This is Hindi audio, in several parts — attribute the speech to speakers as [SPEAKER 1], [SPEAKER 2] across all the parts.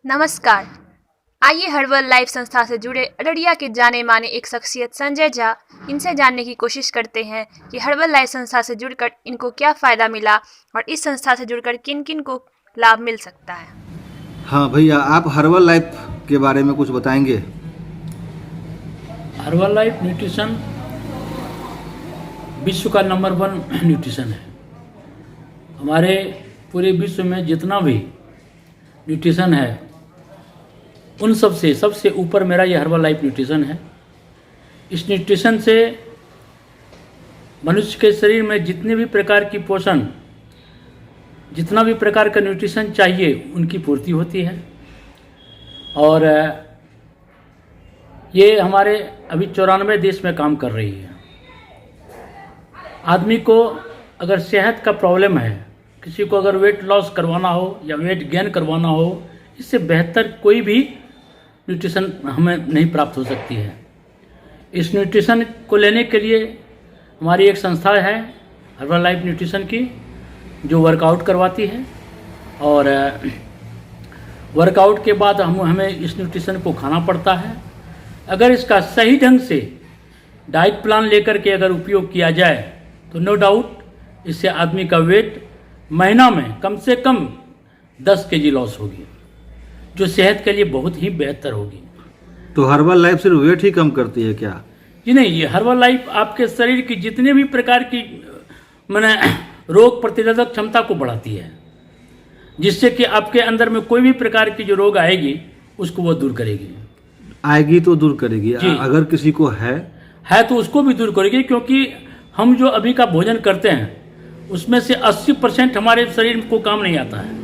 [SPEAKER 1] नमस्कार। आइए हर्बल लाइफ संस्था से जुड़े अररिया के जाने माने एक शख्सियत संजय झा, इनसे जानने की कोशिश करते हैं कि हर्बल लाइफ संस्था से जुड़कर इनको क्या फ़ायदा मिला और इस संस्था से जुड़कर किन किन को लाभ मिल सकता है।
[SPEAKER 2] हाँ भैया, आप हर्बल लाइफ के बारे में कुछ बताएंगे?
[SPEAKER 3] हर्बल लाइफ न्यूट्रिशन विश्व का नंबर 1 न्यूट्रिशन है। हमारे पूरे विश्व में जितना भी न्यूट्रिशन है उन सबसे ऊपर मेरा ये हर्बल लाइफ न्यूट्रिशन है। इस न्यूट्रिशन से मनुष्य के शरीर में जितने भी प्रकार की पोषण, जितना भी प्रकार का न्यूट्रिशन चाहिए उनकी पूर्ति होती है। और ये हमारे अभी 94 देश में काम कर रही है। आदमी को अगर सेहत का प्रॉब्लम है, किसी को अगर वेट लॉस करवाना हो या वेट गेन करवाना हो, इससे बेहतर कोई भी न्यूट्रिशन हमें नहीं प्राप्त हो सकती है। इस न्यूट्रिशन को लेने के लिए हमारी एक संस्था है हर्बल लाइफ न्यूट्रिशन की, जो वर्कआउट करवाती है। और वर्कआउट के बाद हमें इस न्यूट्रिशन को खाना पड़ता है। अगर इसका सही ढंग से डाइट प्लान लेकर के अगर उपयोग किया जाए तो नो डाउट इससे आदमी का वेट महीना में कम से कम 10 kg लॉस होगी, जो सेहत के लिए बहुत ही बेहतर होगी।
[SPEAKER 2] तो हर्बल लाइफ सिर्फ वेट ही कम करती है क्या?
[SPEAKER 3] जी नहीं, ये हर्बल लाइफ आपके शरीर की जितने भी प्रकार की माने रोग प्रतिरोधक क्षमता को बढ़ाती है, जिससे कि आपके अंदर में कोई भी प्रकार की जो रोग आएगी उसको वो दूर करेगी।
[SPEAKER 2] आएगी तो दूर करेगी। अगर किसी को है
[SPEAKER 3] तो उसको भी दूर करेगी, क्योंकि हम जो अभी का भोजन करते हैं उसमें से 80% हमारे शरीर को काम नहीं आता है,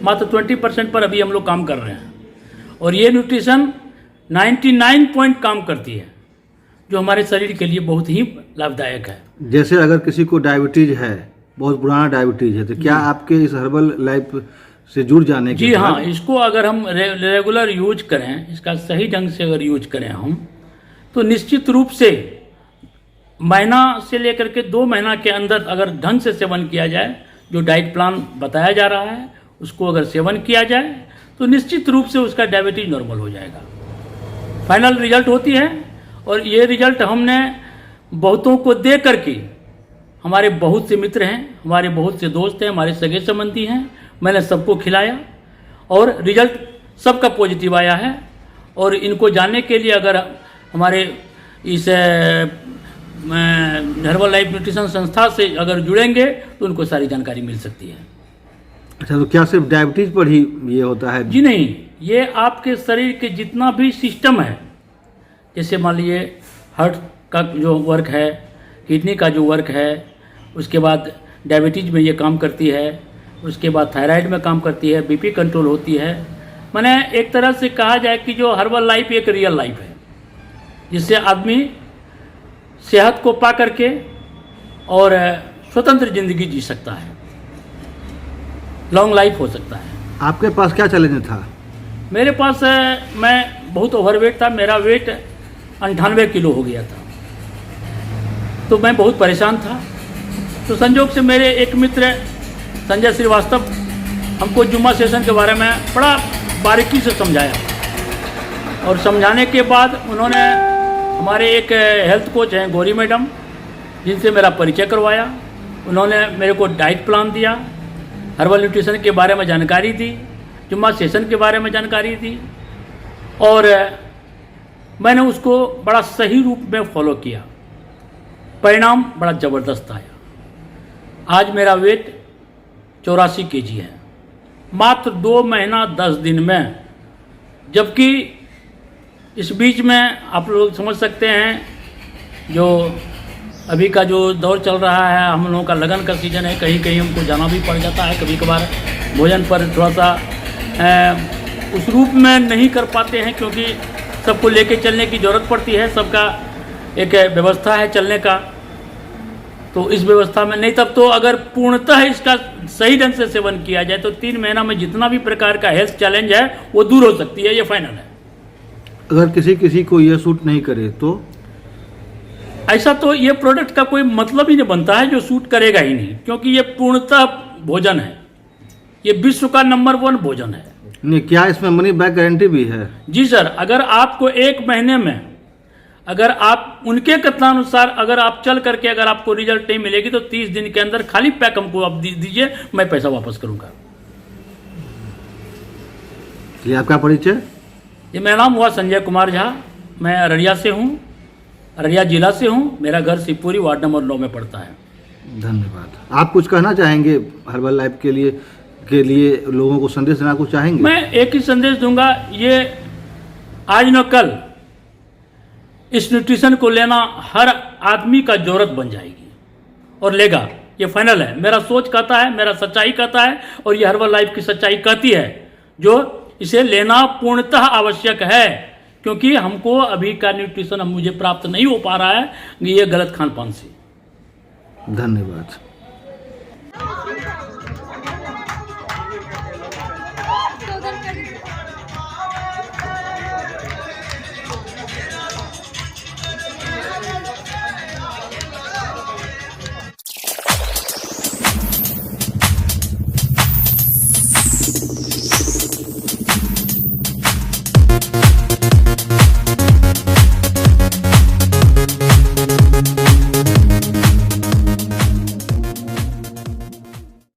[SPEAKER 3] मात्र 20% पर अभी हम लोग काम कर रहे हैं। और ये न्यूट्रिशन 99 पॉइंट काम करती है, जो हमारे शरीर के लिए बहुत ही लाभदायक है।
[SPEAKER 2] जैसे अगर किसी को डायबिटीज है, बहुत पुराना डायबिटीज है, तो क्या आपके इस हर्बल लाइफ से जुड़ जाने के
[SPEAKER 3] जी हाँ, इसको अगर हम रेगुलर यूज करें, इसका सही ढंग से अगर यूज करें हम, तो निश्चित रूप से महीना से लेकर के 2 महीना के अंदर अगर ढंग से सेवन किया जाए, जो डाइट प्लान बताया जा रहा है उसको अगर सेवन किया जाए तो निश्चित रूप से उसका डायबिटीज नॉर्मल हो जाएगा। फाइनल रिजल्ट होती है। और ये रिजल्ट हमने बहुतों को दे करके, हमारे बहुत से मित्र हैं, हमारे बहुत से दोस्त हैं, हमारे सगे संबंधी हैं, मैंने सबको खिलाया और रिजल्ट सबका पॉजिटिव आया है। और इनको जानने के लिए अगर हमारे इस हर्बल लाइफ न्यूट्रिशन संस्था से अगर जुड़ेंगे तो उनको सारी जानकारी मिल सकती है।
[SPEAKER 2] अच्छा, तो क्या सिर्फ डायबिटीज पर ही ये होता है?
[SPEAKER 3] जी नहीं, ये आपके शरीर के जितना भी सिस्टम है, जैसे मान लीजिए हार्ट का जो वर्क है, किडनी का जो वर्क है, उसके बाद डायबिटीज में ये काम करती है, उसके बाद थायराइड में काम करती है, बीपी कंट्रोल होती है। माने एक तरह से कहा जाए कि जो हर्बल लाइफ एक रियल लाइफ है, जिससे आदमी सेहत को पा करके और स्वतंत्र जिंदगी जी सकता है, लॉन्ग लाइफ हो सकता है।
[SPEAKER 2] आपके पास क्या चैलेंज था?
[SPEAKER 3] मेरे पास मैं बहुत ओवरवेट था, मेरा वेट 98 किलो हो गया था, तो मैं बहुत परेशान था। तो संजोग से मेरे एक मित्र संजय श्रीवास्तव हमको जुम्मा सेशन के बारे में बड़ा बारीकी से समझाया, और समझाने के बाद उन्होंने हमारे एक हेल्थ कोच हैं गौरी मैडम, जिनसे मेरा परिचय करवाया। उन्होंने मेरे को डाइट प्लान दिया, हर्बल न्यूट्रिशन के बारे में जानकारी दी, जुम्मा सेशन के बारे में जानकारी दी, और मैंने उसको बड़ा सही रूप में फॉलो किया। परिणाम बड़ा ज़बरदस्त आया। आज मेरा वेट 84 kg है, मात्र 2 महीना 10 दिन में। जबकि इस बीच में आप लोग समझ सकते हैं, जो अभी का जो दौर चल रहा है, हम लोगों का लगन का सीज़न है, कहीं कहीं हमको जाना भी पड़ जाता है, कभी कभार भोजन पर थोड़ा सा उस रूप में नहीं कर पाते हैं, क्योंकि सबको लेके चलने की ज़रूरत पड़ती है, सबका एक व्यवस्था है चलने का। तो इस व्यवस्था में नहीं, तब तो अगर पूर्णतः इसका सही ढंग से सेवन किया जाए तो 3 महीना में जितना भी प्रकार का हेल्थ चैलेंज है वो दूर हो सकती है, ये फाइनल है।
[SPEAKER 2] अगर किसी को ये सूट नहीं करे तो
[SPEAKER 3] ऐसा तो ये प्रोडक्ट का कोई मतलब ही नहीं बनता है, जो सूट करेगा ही नहीं, क्योंकि ये पूर्णतः भोजन है, ये विश्व का नंबर 1 भोजन है।
[SPEAKER 2] नहीं, क्या इसमें मनी बैक गारंटी भी है?
[SPEAKER 3] जी सर, अगर आपको 1 महीने में अगर आप उनके कथनानुसार अगर आप चल करके अगर आपको रिजल्ट नहीं मिलेगी तो 30 दिन के अंदर खाली पैक हमको आप दीजिए, मैं पैसा वापस करूंगा।
[SPEAKER 2] चलिए, आपका परिचय?
[SPEAKER 3] ये मेरा नाम हुआ संजय कुमार झा, मैं अररिया से हूँ, अररिया जिला से हूँ। मेरा घर शिवपुरी वार्ड नंबर 9 में पड़ता है।
[SPEAKER 2] धन्यवाद। आप कुछ कहना चाहेंगे हर्बल लाइफ के लिए लोगों को संदेश देना कुछ चाहेंगे?
[SPEAKER 3] मैं एक ही संदेश दूंगा, ये आज न कल इस न्यूट्रिशन को लेना हर आदमी का जरूरत बन जाएगी और लेगा, ये फाइनल है। मेरा सोच कहता है, मेरा सच्चाई कहता है और ये हर्बल लाइफ की सच्चाई कहती है, जो इसे लेना पूर्णतः आवश्यक है, क्योंकि हमको अभी का न्यूट्रिशन अब मुझे प्राप्त नहीं हो पा रहा है ये गलत खान पान से।
[SPEAKER 2] धन्यवाद।